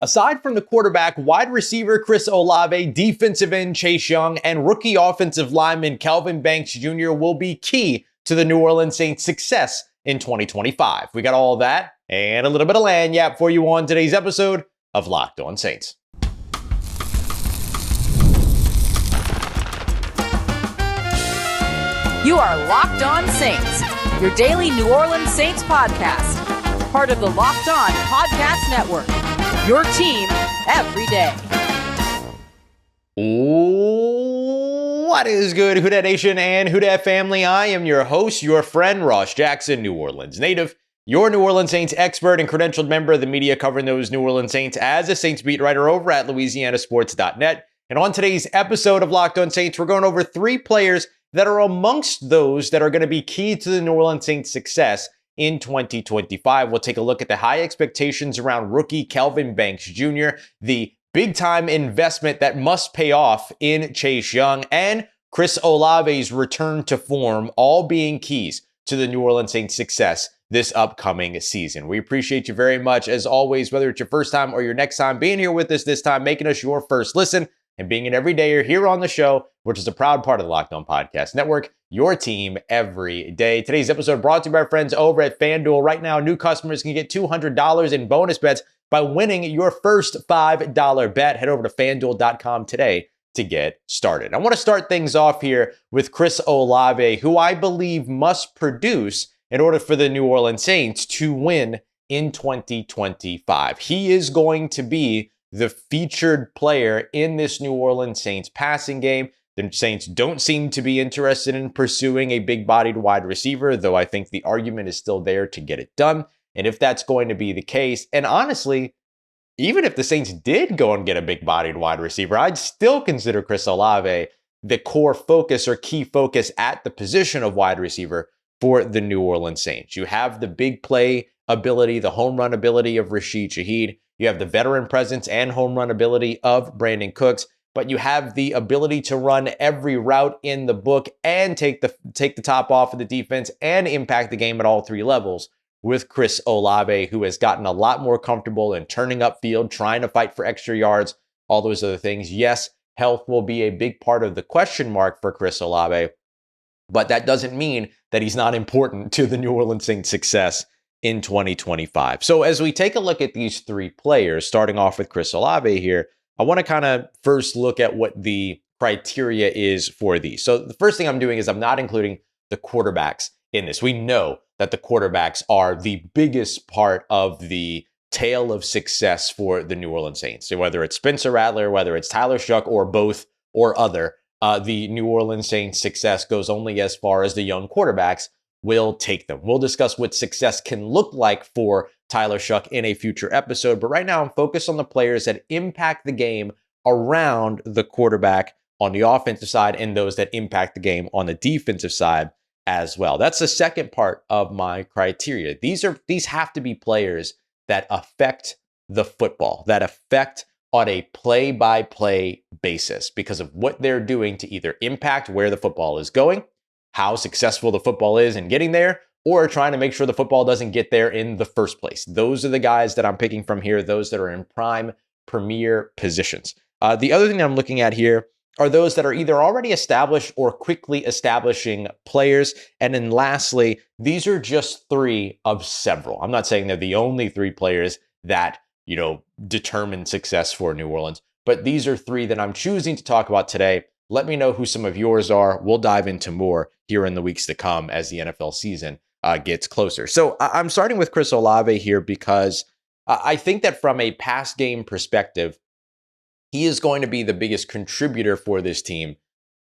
Aside from the quarterback, wide receiver Chris Olave, defensive end Chase Young, and rookie offensive lineman Kelvin Banks Jr. will be key to the New Orleans Saints' success in 2025. We got all that and a little bit of lagniappe for you on today's episode of Locked On Saints. You are Locked On Saints, your daily New Orleans Saints podcast. Part of the Locked On Podcast Network, your team every day. What is good, Who Dat Nation and Who Dat family? I am your host, your friend, Ross Jackson, New Orleans native, your New Orleans Saints expert and credentialed member of the media covering those New Orleans Saints as a Saints beat writer over at LouisianaSports.net. And on today's episode of Locked On Saints, we're going over three players that are amongst those that are going to be key to the New Orleans Saints' success in 2025. We'll take a look at the high expectations around rookie Kelvin Banks Jr., the big-time investment that must pay off in Chase Young, and Chris Olave's return to form, all being keys to the New Orleans Saints' success this upcoming season. We appreciate you very much, as always, whether it's your first time or your next time being here with us this time, making us your first listen, and being an everydayer here on the show, which is a proud part of the Locked On Podcast Network, your team every day. Today's episode brought to you by our friends over at FanDuel. Right now, new customers can get $200 in bonus bets by winning your first $5 bet. Head over to FanDuel.com today to get started. I want to start things off here with Chris Olave, who I believe must produce in order for the New Orleans Saints to win in 2025. He is going to be the featured player in this New Orleans Saints passing game. The Saints don't seem to be interested in pursuing a big-bodied wide receiver, though I think the argument is still there to get it done. And if that's going to be the case, and honestly, even if the Saints did go and get a big-bodied wide receiver, I'd still consider Chris Olave the core focus or key focus at the position of wide receiver for the New Orleans Saints. You have the big play ability, the home run ability of Rashid Shaheed. You have the veteran presence and home run ability of Brandon Cooks, but you have the ability to run every route in the book and take the top off of the defense and impact the game at all three levels with Chris Olave, who has gotten a lot more comfortable in turning upfield, trying to fight for extra yards, all those other things. Yes, health will be a big part of the question mark for Chris Olave, but that doesn't mean that he's not important to the New Orleans Saints' success in 2025. So as we take a look at these three players, starting off with Chris Olave here, I want to kind of first look at what the criteria is for these. So the first thing I'm doing is I'm not including the quarterbacks in this. We know that the quarterbacks are the biggest part of the tale of success for the New Orleans Saints. So whether it's Spencer Rattler, whether it's Tyler Shough, or both or other, the New Orleans Saints' success goes only as far as the young quarterbacks will take them. We'll discuss what success can look like for Tyler Shough in a future episode, but right now I'm focused on the players that impact the game around the quarterback on the offensive side and those that impact the game on the defensive side as well. That's the second part of my criteria. These have to be players that affect the football, that affect on a play-by-play basis because of what they're doing to either impact where the football is going, how successful the football is in getting there, or trying to make sure the football doesn't get there in the first place. Those are the guys that I'm picking from here, those that are in prime premier positions. The other thing that I'm looking at here are those that are either already established or quickly establishing players. And then lastly, these are just three of several. I'm not saying they're the only three players that, determine success for New Orleans, but these are three that I'm choosing to talk about today. Let me know who some of yours are. We'll dive into more here in the weeks to come as the NFL season gets closer. So I'm starting with Chris Olave here because I think that from a pass game perspective, he is going to be the biggest contributor for this team.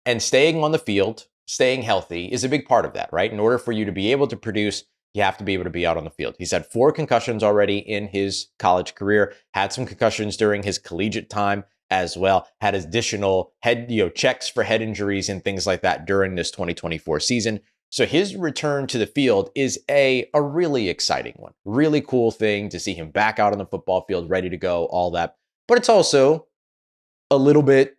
And staying on the field, staying healthy is a big part of that, right? In order for you to be able to produce, you have to be able to be out on the field. He's had 4 concussions already in his college career, had some concussions during his collegiate time as well, had additional head, checks for head injuries and things like that during this 2024 season. So his return to the field is a really exciting one. Really cool thing to see him back out on the football field, ready to go, all that. But it's also a little bit,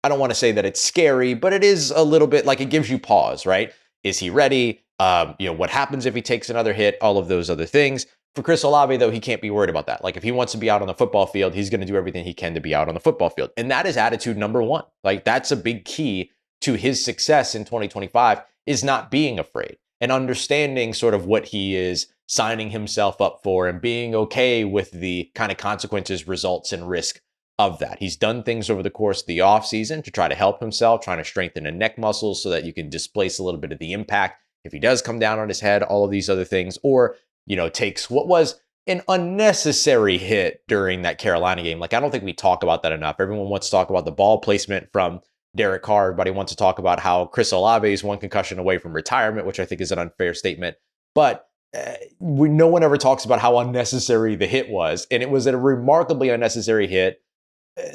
I don't want to say that it's scary, but it is a little bit like it gives you pause, right? Is he ready? What happens if he takes another hit? All of those other things. For Chris Olave, though, he can't be worried about that. Like, if he wants to be out on the football field, he's going to do everything he can to be out on the football field. And that is attitude number one. Like, that's a big key to his success in 2025, is not being afraid and understanding sort of what he is signing himself up for and being okay with the kind of consequences, results, and risk of that. He's done things over the course of the offseason to try to help himself, trying to strengthen the neck muscles so that you can displace a little bit of the impact if he does come down on his head, all of these other things, or, takes what was an unnecessary hit during that Carolina game. Like, I don't think we talk about that enough. Everyone wants to talk about the ball placement from Derek Carr. Everybody wants to talk about how Chris Olave is one concussion away from retirement, which I think is an unfair statement. But no one ever talks about how unnecessary the hit was. And it was a remarkably unnecessary hit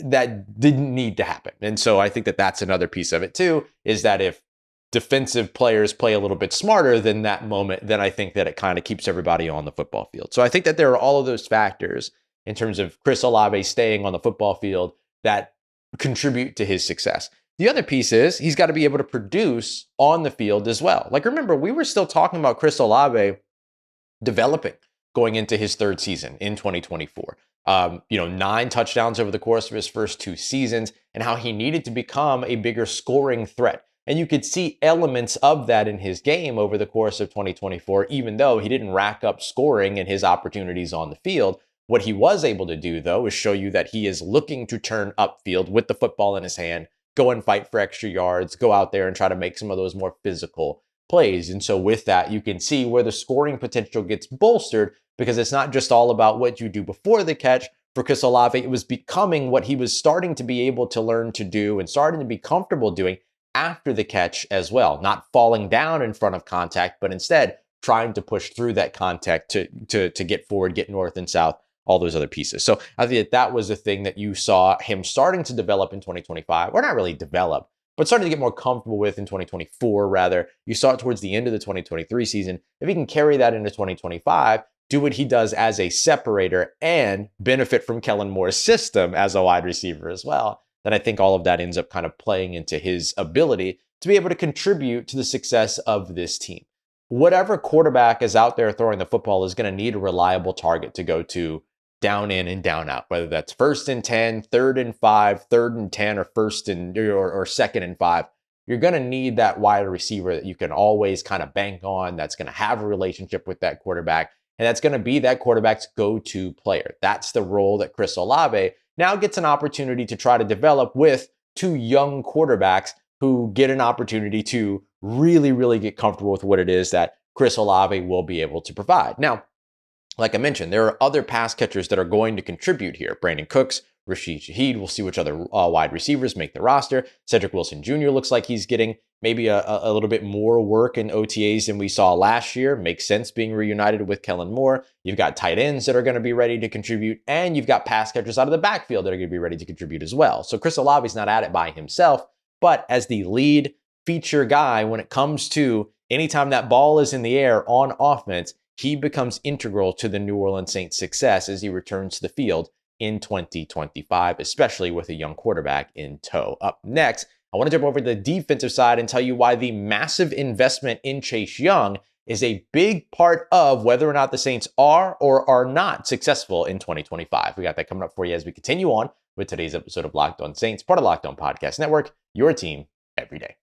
that didn't need to happen. And so I think that that's another piece of it too, is that if defensive players play a little bit smarter than that moment, then I think that it kind of keeps everybody on the football field. So I think that there are all of those factors in terms of Chris Olave staying on the football field that contribute to his success. The other piece is he's got to be able to produce on the field as well. Like, remember, we were still talking about Chris Olave developing going into his third season in 2024. 9 touchdowns over the course of his first 2 seasons, and how he needed to become a bigger scoring threat. And you could see elements of that in his game over the course of 2024, even though he didn't rack up scoring in his opportunities on the field. What he was able to do, though, is show you that he is looking to turn upfield with the football in his hand, go and fight for extra yards, go out there and try to make some of those more physical plays. And so with that, you can see where the scoring potential gets bolstered, because it's not just all about what you do before the catch. For Chris Olave, it was becoming what he was starting to be able to learn to do and starting to be comfortable doing after the catch as well. Not falling down in front of contact, but instead trying to push through that contact to get forward, get north and south, all those other pieces. So I think that was a thing that you saw him starting to develop in 2025, or not really develop, but starting to get more comfortable with in 2024, rather. You saw it towards the end of the 2023 season. If he can carry that into 2025, do what he does as a separator and benefit from Kellen Moore's system as a wide receiver as well, then I think all of that ends up kind of playing into his ability to be able to contribute to the success of this team. Whatever quarterback is out there throwing the football is going to need a reliable target to go to down in and down out, whether that's 1st and 10, 3rd and 5, 3rd and 10, or 2nd and 5. You're going to need that wide receiver that you can always kind of bank on, that's going to have a relationship with that quarterback, and that's going to be that quarterback's go-to player. That's the role that Chris Olave now gets an opportunity to try to develop with 2 young quarterbacks who get an opportunity to really, really get comfortable with what it is that Chris Olave will be able to provide. Now, like I mentioned, there are other pass catchers that are going to contribute here. Brandon Cooks, Rashid Shaheed, we'll see which other wide receivers make the roster. Cedric Wilson Jr. looks like he's getting maybe a little bit more work in OTAs than we saw last year. Makes sense being reunited with Kellen Moore. You've got tight ends that are going to be ready to contribute, and you've got pass catchers out of the backfield that are going to be ready to contribute as well. So Chris Olave's not at it by himself, but as the lead feature guy when it comes to anytime that ball is in the air on offense, he becomes integral to the New Orleans Saints' success as he returns to the field in 2025, especially with a young quarterback in tow. Up next, I want to jump over to the defensive side and tell you why the massive investment in Chase Young is a big part of whether or not the Saints are or are not successful in 2025. We got that coming up for you as we continue on with today's episode of Locked On Saints, part of Locked On Podcast Network, your team every day.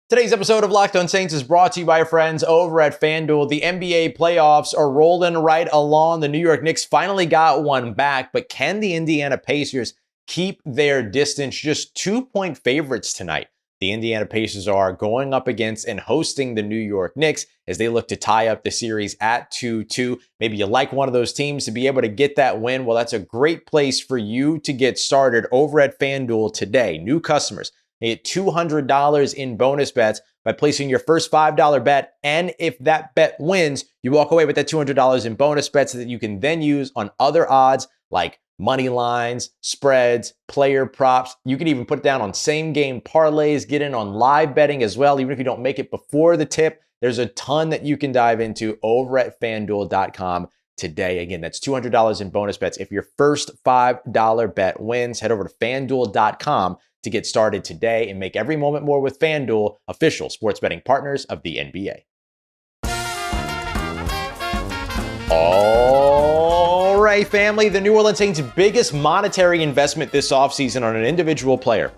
Today's episode of Locked On Saints is brought to you by our friends over at FanDuel. The NBA playoffs are rolling right along. The New York Knicks finally got one back, but can the Indiana Pacers keep their distance? Just 2-point favorites tonight. The Indiana Pacers are going up against and hosting the New York Knicks as they look to tie up the series at 2-2. Maybe you like one of those teams to be able to get that win. Well, that's a great place for you to get started over at FanDuel today. New customers, you get $200 in bonus bets by placing your first $5 bet. And if that bet wins, you walk away with that $200 in bonus bets that you can then use on other odds like money lines, spreads, player props. You can even put it down on same game parlays, get in on live betting as well. Even if you don't make it before the tip, there's a ton that you can dive into over at FanDuel.com today. Again, that's $200 in bonus bets. If your first $5 bet wins, head over to FanDuel.com to get started today and make every moment more with FanDuel, official sports betting partners of the NBA. All right, family. The New Orleans Saints' biggest monetary investment this offseason on an individual player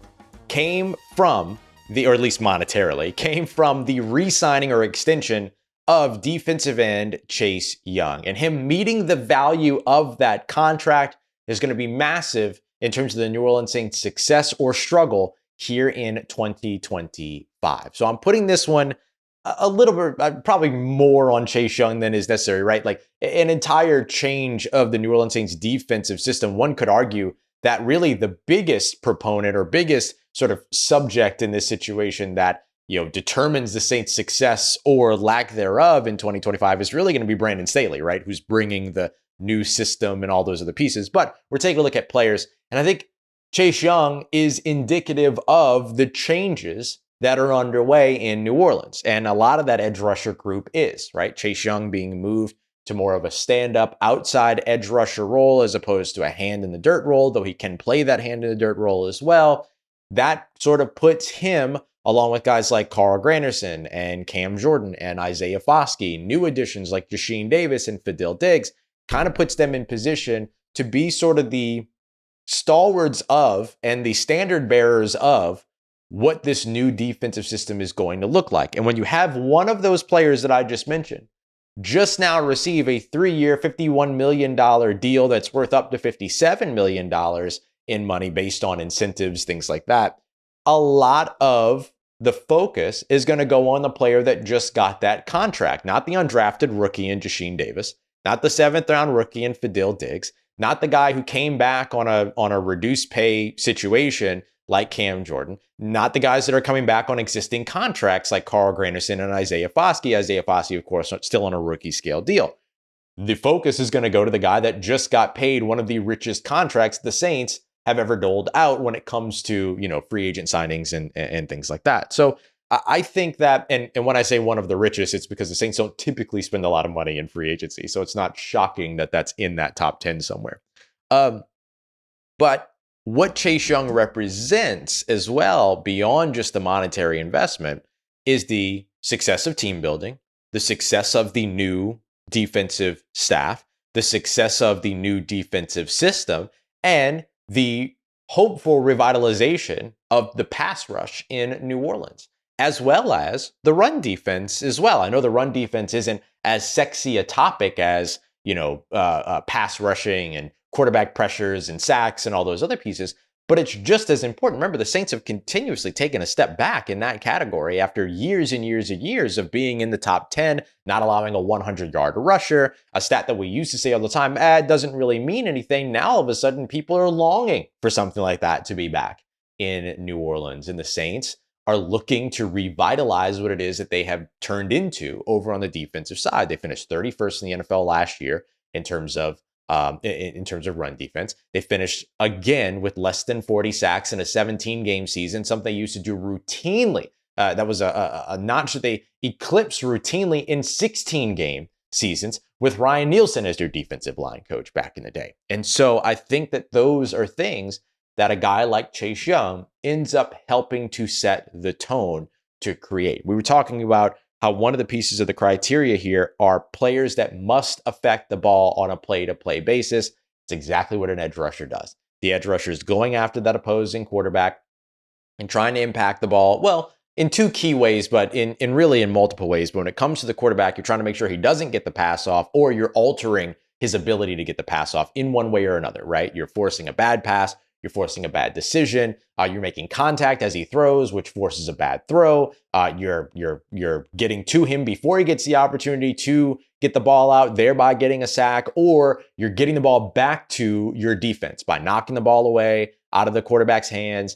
came from or at least monetarily, came from the re-signing or extension of defensive end Chase Young. And him meeting the value of that contract is going to be massive in terms of the New Orleans Saints' success or struggle here in 2025. So I'm putting this one a little bit, probably more on Chase Young than is necessary, right? Like an entire change of the New Orleans Saints defensive system. One could argue that really the biggest proponent or biggest sort of subject in this situation that, determines the Saints' success or lack thereof in 2025 is really going to be Brandon Staley, right? Who's bringing the new system and all those other pieces. But we're taking a look at players. And I think Chase Young is indicative of the changes that are underway in New Orleans. And a lot of that edge rusher group is, right? Chase Young being moved to more of a stand-up outside edge rusher role as opposed to a hand in the dirt role, though he can play that hand in the dirt role as well. That sort of puts him, along with guys like Carl Granderson and Cam Jordan and Isaiah Foskey, new additions like Jasheem Davis and Fadil Diggs, kind of puts them in position to be sort of the stalwarts of and the standard bearers of what this new defensive system is going to look like. And when you have one of those players that I just mentioned just now receive a 3-year, $51 million deal that's worth up to $57 million in money based on incentives, things like that, a lot of the focus is going to go on the player that just got that contract, not the undrafted rookie in Jasheem Davis, not the 7th-round rookie in Fadil Diggs, not the guy who came back on a reduced pay situation like Cam Jordan, not the guys that are coming back on existing contracts like Carl Granderson and Isaiah Foskey. Isaiah Foskey, of course, still on a rookie scale deal. The focus is going to go to the guy that just got paid one of the richest contracts the Saints have ever doled out when it comes to, free agent signings and things like that. So I think that, and when I say one of the richest, it's because the Saints don't typically spend a lot of money in free agency. So it's not shocking that that's in that top 10 somewhere. But what Chase Young represents as well, beyond just the monetary investment, is the success of team building, the success of the new defensive staff, the success of the new defensive system, and the hopeful revitalization of the pass rush in New Orleans, as well as the run defense as well. I know the run defense isn't as sexy a topic as, pass rushing and quarterback pressures and sacks and all those other pieces, but it's just as important. Remember, the Saints have continuously taken a step back in that category after years and years and years of being in the top 10, not allowing a 100-yard rusher, a stat that we used to say all the time, it doesn't really mean anything. Now, all of a sudden, people are longing for something like that to be back in New Orleans, and the Saints are looking to revitalize what it is that they have turned into over on the defensive side. They finished 31st in the NFL last year in terms of run defense. They finished again with less than 40 sacks in a 17-game season, something they used to do routinely. That was a notch that they eclipsed routinely in 16-game seasons with Ryan Nielsen as their defensive line coach back in the day. And so I think that those are things that a guy like Chase Young ends up helping to set the tone to create. We were talking about how one of the pieces of the criteria here are players that must affect the ball on a play-to-play basis. It's exactly what an edge rusher does. The edge rusher is going after that opposing quarterback and trying to impact the ball, well, in two key ways, but in multiple ways. But when it comes to the quarterback, you're trying to make sure he doesn't get the pass off, or you're altering his ability to get the pass off in one way or another, right? You're forcing a bad pass. You're forcing a bad decision. You're making contact as he throws, which forces a bad throw. You're getting to him before he gets the opportunity to get the ball out, thereby getting a sack, or you're getting the ball back to your defense by knocking the ball away out of the quarterback's hands,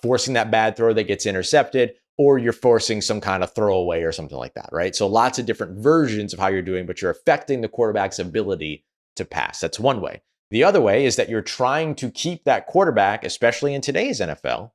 forcing that bad throw that gets intercepted, or you're forcing some kind of throwaway or something like that, right? So lots of different versions of how you're doing, but you're affecting the quarterback's ability to pass. That's one way. The other way is that you're trying to keep that quarterback, especially in today's NFL,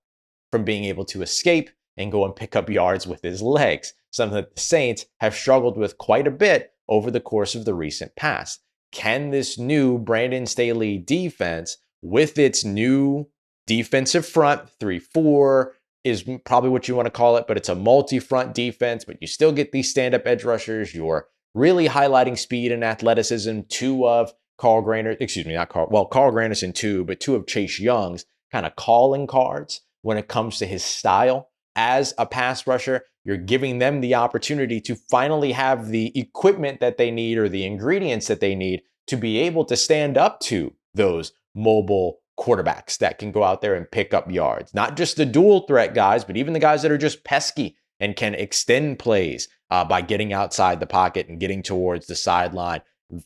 from being able to escape and go and pick up yards with his legs, something that the Saints have struggled with quite a bit over the course of the recent past. Can this new Brandon Staley defense, with its new defensive front, 3-4 is probably what you want to call it, but it's a multi-front defense, but you still get these stand-up edge rushers, your really highlighting speed and athleticism. Two of Carl Granderson too, but two of Chase Young's kind of calling cards when it comes to his style as a pass rusher. You're giving them the opportunity to finally have the equipment that they need or the ingredients that they need to be able to stand up to those mobile quarterbacks that can go out there and pick up yards. Not just the dual threat guys, but even the guys that are just pesky and can extend plays by getting outside the pocket and getting towards the sideline,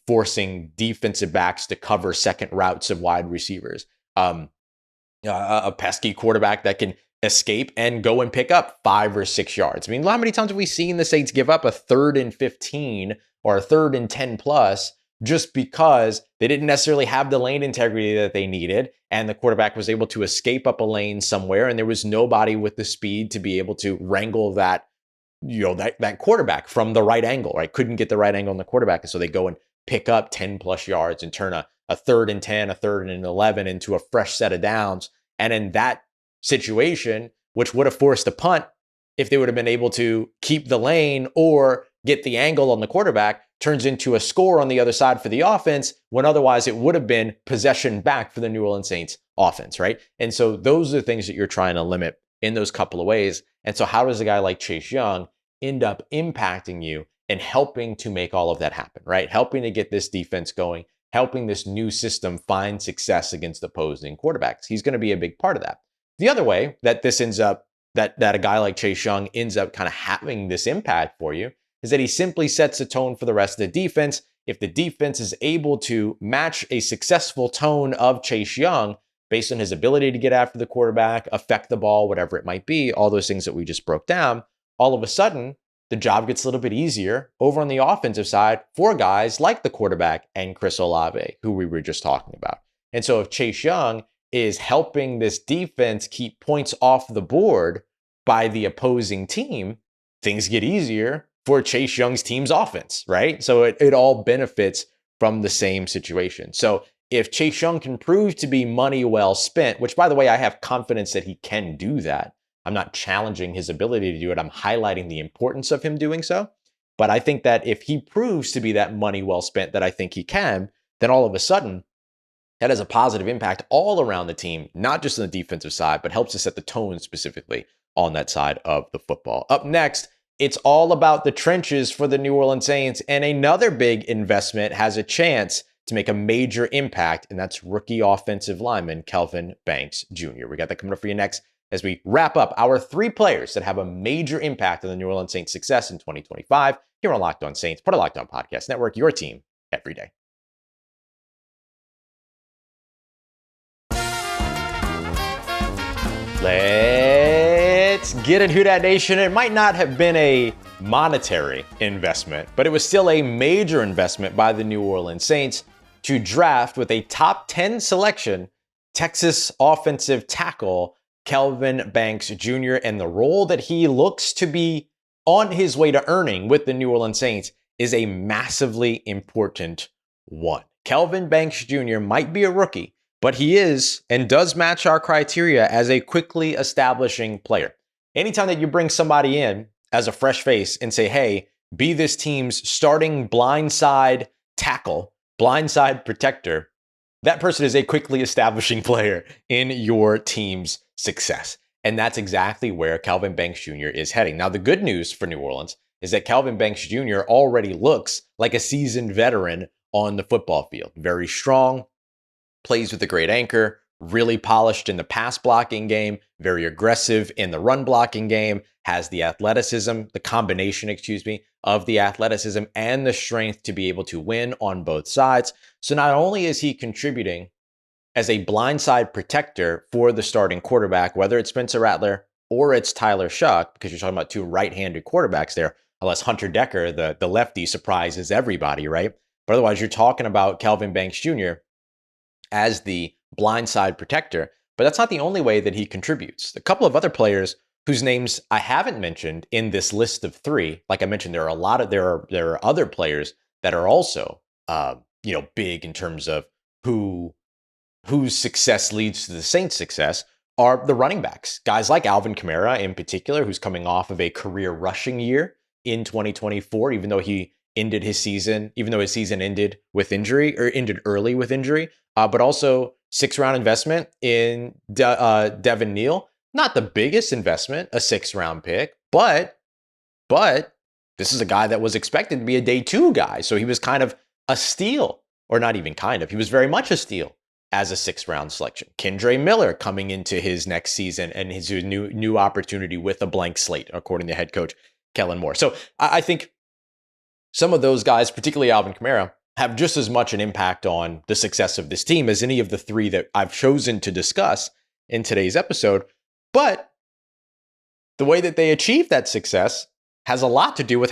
forcing defensive backs to cover second routes of wide receivers. A pesky quarterback that can escape and go and pick up 5 or 6 yards. I mean, how many times have we seen the Saints give up a 3rd and 15 or a 3rd and 10 plus just because they didn't necessarily have the lane integrity that they needed, and the quarterback was able to escape up a lane somewhere, and there was nobody with the speed to be able to wrangle that, that quarterback from the right angle, right? Couldn't get the right angle on the quarterback, and so they go and pick up 10 plus yards and turn a 3rd and 10, a 3rd and 11 into a fresh set of downs. And in that situation, which would have forced a punt if they would have been able to keep the lane or get the angle on the quarterback, turns into a score on the other side for the offense, when otherwise it would have been possession back for the New Orleans Saints offense, right? And so those are the things that you're trying to limit in those couple of ways. And so how does a guy like Chase Young end up impacting you and helping to make all of that happen, right? Helping to get this defense going, helping this new system find success against opposing quarterbacks. He's going to be a big part of that. The other way that this ends up, that a guy like Chase Young ends up kind of having this impact for you, is that he simply sets the tone for the rest of the defense. If the defense is able to match a successful tone of Chase Young based on his ability to get after the quarterback, affect the ball, whatever it might be, all those things that we just broke down, all of a sudden, the job gets a little bit easier over on the offensive side for guys like the quarterback and Chris Olave, who we were just talking about. And so if Chase Young is helping this defense keep points off the board by the opposing team, things get easier for Chase Young's team's offense, right? So it all benefits from the same situation. So if Chase Young can prove to be money well spent, which by the way, I have confidence that he can do that. I'm not challenging his ability to do it. I'm highlighting the importance of him doing so. But I think that if he proves to be that money well spent that I think he can, then all of a sudden, that has a positive impact all around the team, not just on the defensive side, but helps to set the tone specifically on that side of the football. Up next, it's all about the trenches for the New Orleans Saints, and another big investment has a chance to make a major impact, and that's rookie offensive lineman Kelvin Banks Jr. We got that coming up for you next as we wrap up our 3 players that have a major impact on the New Orleans Saints' success in 2025 here on Locked On Saints, part of Locked On Podcast Network, your team every day. Let's get it, Who Dat Nation. It might not have been a monetary investment, but it was still a major investment by the New Orleans Saints to draft with a top 10 selection Texas offensive tackle Kelvin Banks Jr. And the role that he looks to be on his way to earning with the New Orleans Saints is a massively important one. Kelvin Banks Jr. might be a rookie, but he is and does match our criteria as a quickly establishing player. Anytime that you bring somebody in as a fresh face and say, hey, be this team's starting blindside tackle, blindside protector, that person is a quickly establishing player in your team's success. And that's exactly where Kelvin Banks Jr. is heading. Now, the good news for New Orleans is that Kelvin Banks Jr. already looks like a seasoned veteran on the football field. Very strong, plays with a great anchor, really polished in the pass blocking game, very aggressive in the run blocking game, has the athleticism, the combination, of the athleticism and the strength to be able to win on both sides. So not only is he contributing as a blindside protector for the starting quarterback, whether it's Spencer Rattler or it's Tyler Shough, because you're talking about 2 right-handed quarterbacks there, unless Hunter Decker, the lefty, surprises everybody, right? But otherwise, you're talking about Kelvin Banks Jr. as the blindside protector, but that's not the only way that he contributes. A couple of other players whose names I haven't mentioned in this list of 3, like I mentioned, there are other players that are also big in terms of whose success leads to the Saints' success, are the running backs. Guys like Alvin Kamara in particular, who's coming off of a career rushing year in 2024, even though he ended his season, even though his season ended with injury or ended early with injury, but also 6th-round investment in Devin Neal. Not the biggest investment, a 6th-round pick, but this is a guy that was expected to be a day 2 guy. So he was kind of a steal, or not even kind of, he was very much a steal as a 6th-round selection. Kendre Miller coming into his next season and his new opportunity with a blank slate, according to head coach Kellen Moore. So I think some of those guys, particularly Alvin Kamara, have just as much an impact on the success of this team as any of the 3 that I've chosen to discuss in today's episode. But the way that they achieve that success has a lot to do with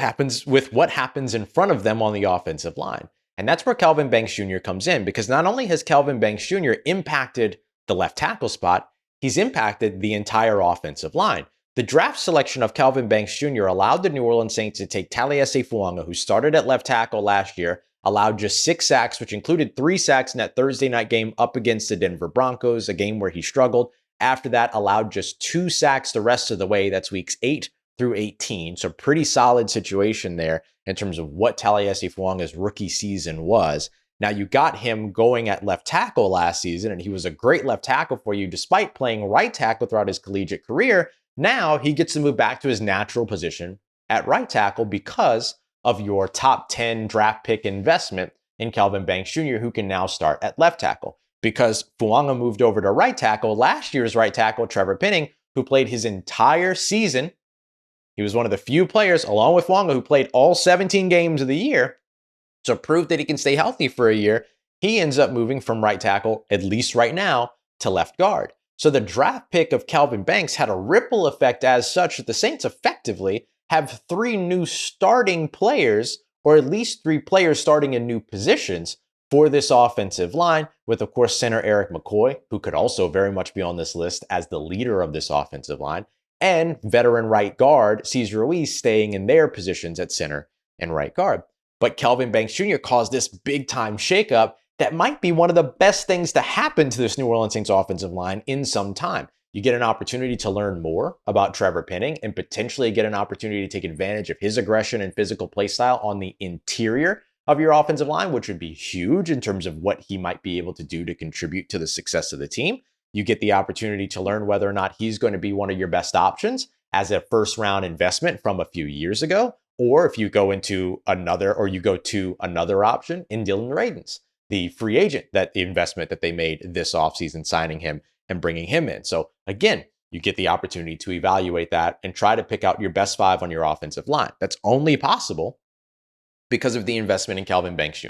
what happens in front of them on the offensive line. And that's where Kelvin Banks Jr. comes in, because not only has Kelvin Banks Jr. impacted the left tackle spot, he's impacted the entire offensive line. The draft selection of Kelvin Banks Jr. allowed the New Orleans Saints to take Taliesin Fuanga, who started at left tackle last year, allowed just 6 sacks, which included 3 sacks in that Thursday night game up against the Denver Broncos, a game where he struggled. After that, allowed just 2 sacks the rest of the way. That's weeks 8 through 18. So pretty solid situation there in terms of what Taliesin Fuanga's rookie season was. Now, you got him going at left tackle last season, and he was a great left tackle for you despite playing right tackle throughout his collegiate career. Now he gets to move back to his natural position at right tackle because of your top 10 draft pick investment in Kelvin Banks Jr., who can now start at left tackle. Because Fuanga moved over to right tackle, last year's right tackle, Trevor Penning, who played his entire season, he was one of the few players, along with Fuanga, who played all 17 games of the year, so prove that he can stay healthy for a year. He ends up moving from right tackle, at least right now, to left guard. So the draft pick of Kelvin Banks had a ripple effect as such that the Saints effectively have 3 new starting players, or at least 3 players starting in new positions for this offensive line, with, of course, center Eric McCoy, who could also very much be on this list as the leader of this offensive line, and veteran right guard Cesar Ruiz staying in their positions at center and right guard. But Kelvin Banks Jr. caused this big-time shakeup that might be one of the best things to happen to this New Orleans Saints offensive line in some time. You get an opportunity to learn more about Trevor Penning and potentially get an opportunity to take advantage of his aggression and physical play style on the interior of your offensive line, which would be huge in terms of what he might be able to do to contribute to the success of the team. You get the opportunity to learn whether or not he's going to be one of your best options as a 1st-round investment from a few years ago, or if you go to another option in Dylan Radins, the free agent, that the investment that they made this offseason, signing him and bringing him in. So again, you get the opportunity to evaluate that and try to pick out your best 5 on your offensive line. That's only possible because of the investment in Kelvin Banks Jr.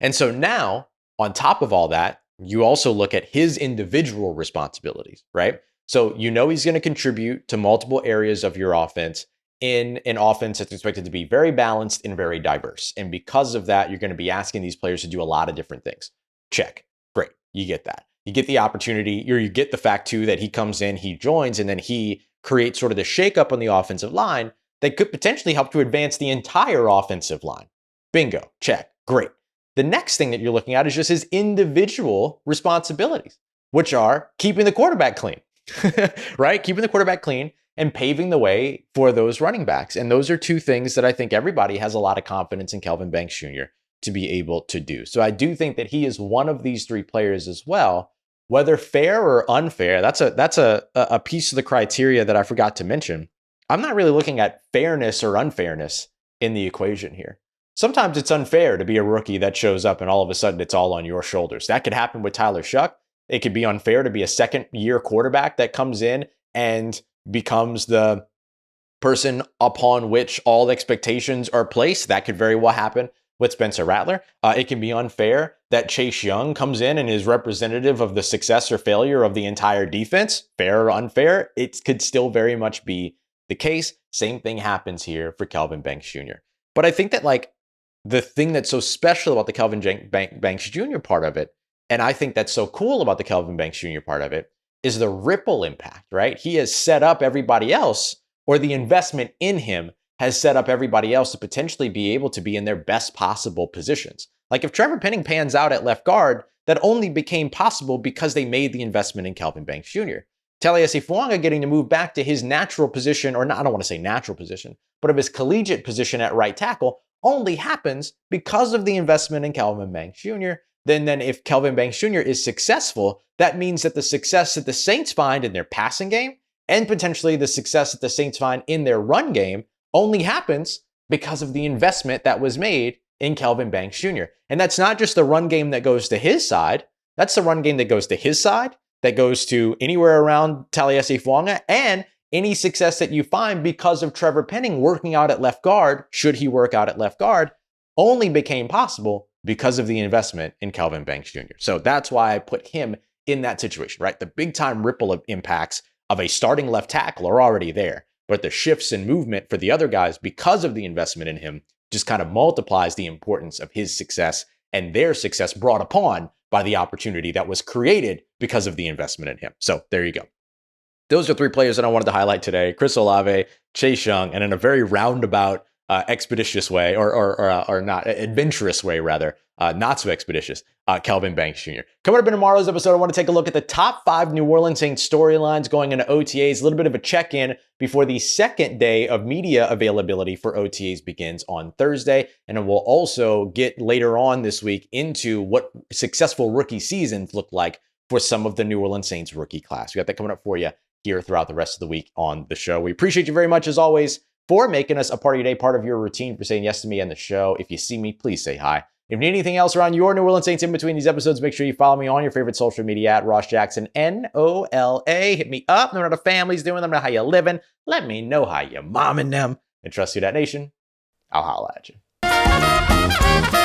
And so now, on top of all that, you also look at his individual responsibilities, right? So you know he's going to contribute to multiple areas of your offense in an offense that's expected to be very balanced and very diverse. And because of that, you're going to be asking these players to do a lot of different things. Check. Great. You get that. You get the opportunity, or you get the fact too that he comes in, he joins, and then he creates sort of the shakeup on the offensive line that could potentially help to advance the entire offensive line. Bingo. Check. Great. The next thing that you're looking at is just his individual responsibilities, which are keeping the quarterback clean, right? Keeping the quarterback clean and paving the way for those running backs. And those are 2 things that I think everybody has a lot of confidence in Kelvin Banks Jr. to be able to do. So I do think that he is one of these 3 players as well. Whether fair or unfair, that's a piece of the criteria that I forgot to mention. I'm not really looking at fairness or unfairness in the equation here. Sometimes it's unfair to be a rookie that shows up and all of a sudden it's all on your shoulders. That could happen with Tyler Shough. It could be unfair to be a 2nd-year quarterback that comes in and becomes the person upon which all expectations are placed. That could very well happen with Spencer Rattler. It can be unfair that Chase Young comes in and is representative of the success or failure of the entire defense. Fair or unfair, it could still very much be the case. Same thing happens here for Kelvin Banks Jr. But I think that the thing that's so special about the Kelvin Banks Jr. part of it, and I think that's so cool about the Kelvin Banks Jr. part of it, is the ripple impact, right? He has set up everybody else, or the investment in him has set up everybody else to potentially be able to be in their best possible positions. Like if Trevor Penning pans out at left guard, that only became possible because they made the investment in Kelvin Banks Jr. Taliesin Fuanga getting to move back to his natural position, or not, I don't want to say natural position, but of his collegiate position at right tackle, only happens because of the investment in Kelvin Banks Jr. Then if Kelvin Banks Jr. is successful, that means that the success that the Saints find in their passing game and potentially the success that the Saints find in their run game only happens because of the investment that was made in Kelvin Banks Jr. And that's not just the run game that goes to his side. That's the run game that goes to his side, that goes to anywhere around Taliesin Fuanga, and any success that you find because of Trevor Penning working out at left guard, should he work out at left guard, only became possible because of the investment in Kelvin Banks Jr. So that's why I put him in that situation, right? The big time ripple of impacts of a starting left tackle are already there, but the shifts in movement for the other guys because of the investment in him just kind of multiplies the importance of his success and their success brought upon by the opportunity that was created because of the investment in him. So there you go. Those are three players that I wanted to highlight today: Chris Olave, Chase Young, and in a very roundabout, expeditious way, or not adventurous way, rather, not so expeditious, Kelvin Banks Jr. Coming up in tomorrow's episode, I want to take a look at the top 5 New Orleans Saints storylines going into OTAs, a little bit of a check-in before the second day of media availability for OTAs begins on Thursday. And then we'll also get later on this week into what successful rookie seasons look like for some of the New Orleans Saints rookie class. We got that coming up for you here throughout the rest of the week on the show. We appreciate you very much, as always, for making us a part of your day, part of your routine, for saying yes to me and the show. If you see me, please say hi. If you need anything else around your New Orleans Saints in between these episodes, make sure you follow me on your favorite social media at Ross Jackson, NOLA. Hit me up. Know how the family's doing. Let me know how you living. Let me know how you momming them. And trust you, that nation. I'll holla at you.